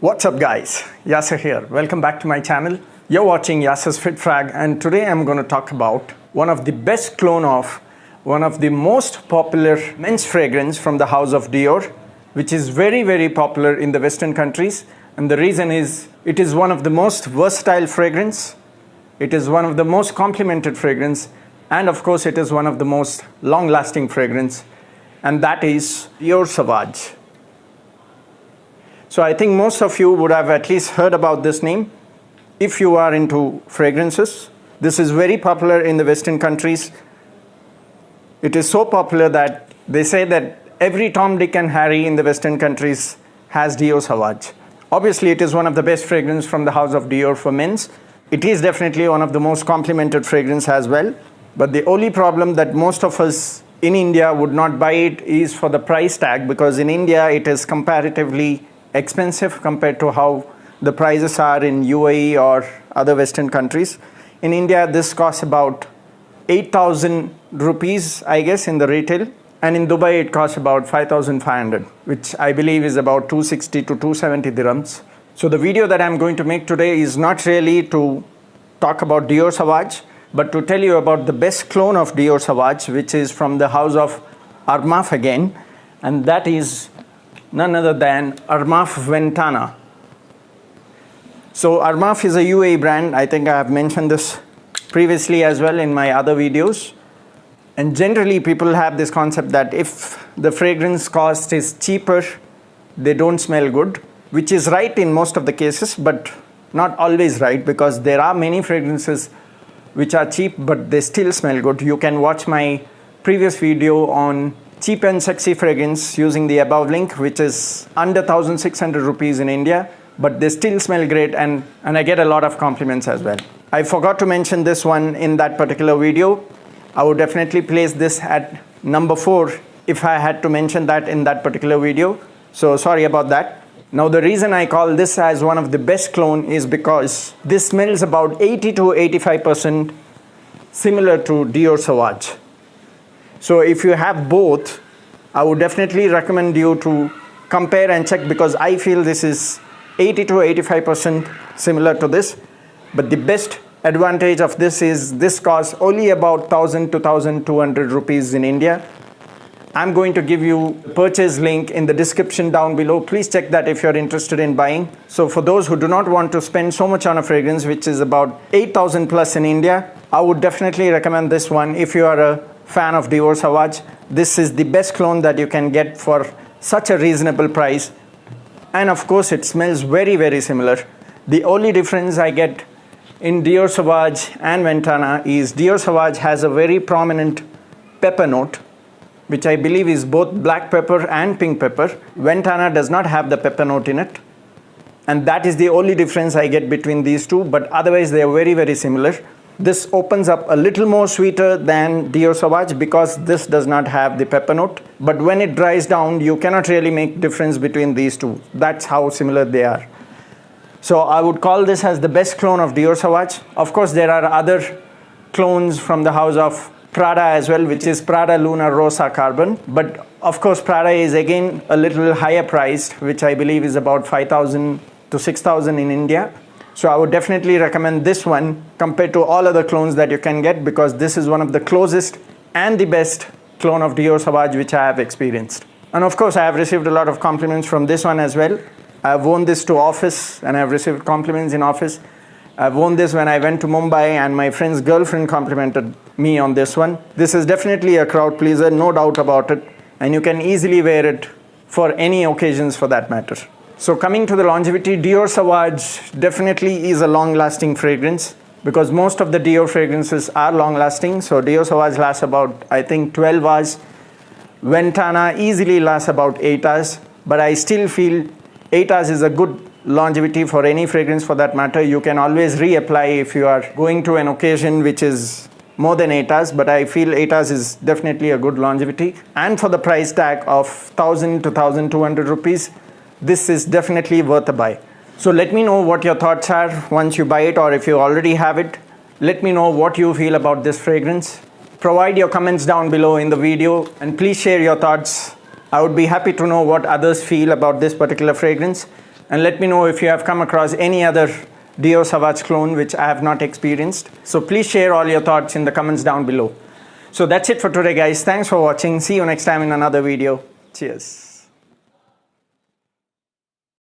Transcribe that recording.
What's up guys, Yasser here. Welcome back to my channel. You're watching Yasser's Fit Frag, and today I'm going to talk about one of the best clone of one of the most popular men's fragrance from the house of Dior, which is very popular in the Western countries. And the reason is it is one of the most versatile fragrance, it is one of the most complimented fragrance, and of course it is one of the most long lasting fragrance, and that is Dior Sauvage. So I think most of you would have at least heard about this name if you are into fragrances. This is very popular in the Western countries. It is so popular that they say that every Tom, Dick and Harry in the Western countries has Dior Sauvage. Obviously it is one of the best fragrance from the house of Dior for men's. It is definitely one of the most complimented fragrance as well. But the only problem that most of us in India would not buy it is for the price tag, because in India it is comparatively expensive compared to how the prices are in UAE or other Western countries. In India, this costs about 8,000 rupees, I guess, in the retail. And in Dubai, it costs about 5,500, which I believe is about 260 to 270 dirhams. So the video that I'm going to make today is not really to talk about Dior Sauvage, but to tell you about the best clone of Dior Sauvage, which is from the house of Armaf again. And that is none other than Armaf Ventana. So Armaf is a UAE brand. I think I have mentioned this previously as well in my other videos. And generally people have this concept that if the fragrance cost is cheaper, they don't smell good, which is right in most of the cases, but not always right, because there are many fragrances which are cheap, but they still smell good. You can watch my previous video on cheap and sexy fragrance using the above link, which is under 1,600 rupees in India, but they still smell great, and I get a lot of compliments as well. I forgot to mention this one in that particular video. I would definitely place this at number 4 if I had to mention that in that particular video. So sorry about that. Now the reason I call this as one of the best clone is because this smells about 80 to 85% similar to Dior Sauvage. So if you have both, I would definitely recommend you to compare and check, because I feel this is 80 to 85% similar to this. But the best advantage of this is this costs only about 1,000 to 1,200 rupees in India. I'm going to give you a purchase link in the description down below. Please check that if you're interested in buying. So for those who do not want to spend so much on a fragrance, which is about 8,000 plus in India, I would definitely recommend this one. If you are a fan of Dior Sauvage, this is the best clone that you can get for such a reasonable price. And of course it smells very similar. The only difference I get in Dior Sauvage and Ventana is Dior Sauvage has a very prominent pepper note, which I believe is both black pepper and pink pepper. Ventana does not have the pepper note in it, and that is the only difference I get between these two, but otherwise they are very similar. This opens up a little more sweeter than Dior Sauvage because this does not have the pepper note, but when it dries down you cannot really make difference between these two. That's how similar they are. So I would call this as the best clone of Dior Sauvage. Of course there are other clones from the house of Prada as well, which is Prada Luna Rosa Carbon, but of course Prada is again a little higher priced, which I believe is about 5,000 to 6,000 in India. So I would definitely recommend this one compared to all other clones that you can get, because this is one of the closest and the best clone of Dior Sauvage which I have experienced. And of course I have received a lot of compliments from this one as well. I have worn this to office and I have received compliments in office. I've worn this when I went to Mumbai and my friend's girlfriend complimented me on this one. This is definitely a crowd pleaser, no doubt about it, and you can easily wear it for any occasions for that matter. So coming to the longevity, Dior Sauvage definitely is a long-lasting fragrance, because most of the Dior fragrances are long-lasting. So Dior Sauvage lasts about, I think, 12 hours. Ventana easily lasts about 8 hours, but I still feel 8 hours is a good longevity for any fragrance for that matter. You can always reapply if you are going to an occasion which is more than 8 hours, but I feel 8 hours is definitely a good longevity. And for the price tag of 1,000 to 1,200 rupees, this is definitely worth a buy. So let me know what your thoughts are once you buy it, or if you already have it, let me know what you feel about this fragrance. Provide your comments down below in the video, and please share your thoughts. I would be happy to know what others feel about this particular fragrance. And let me know if you have come across any other Dior Sauvage clone which I have not experienced. So please share all your thoughts in the comments down below. So that's it for today, guys. Thanks for watching. See you next time in another video. Cheers.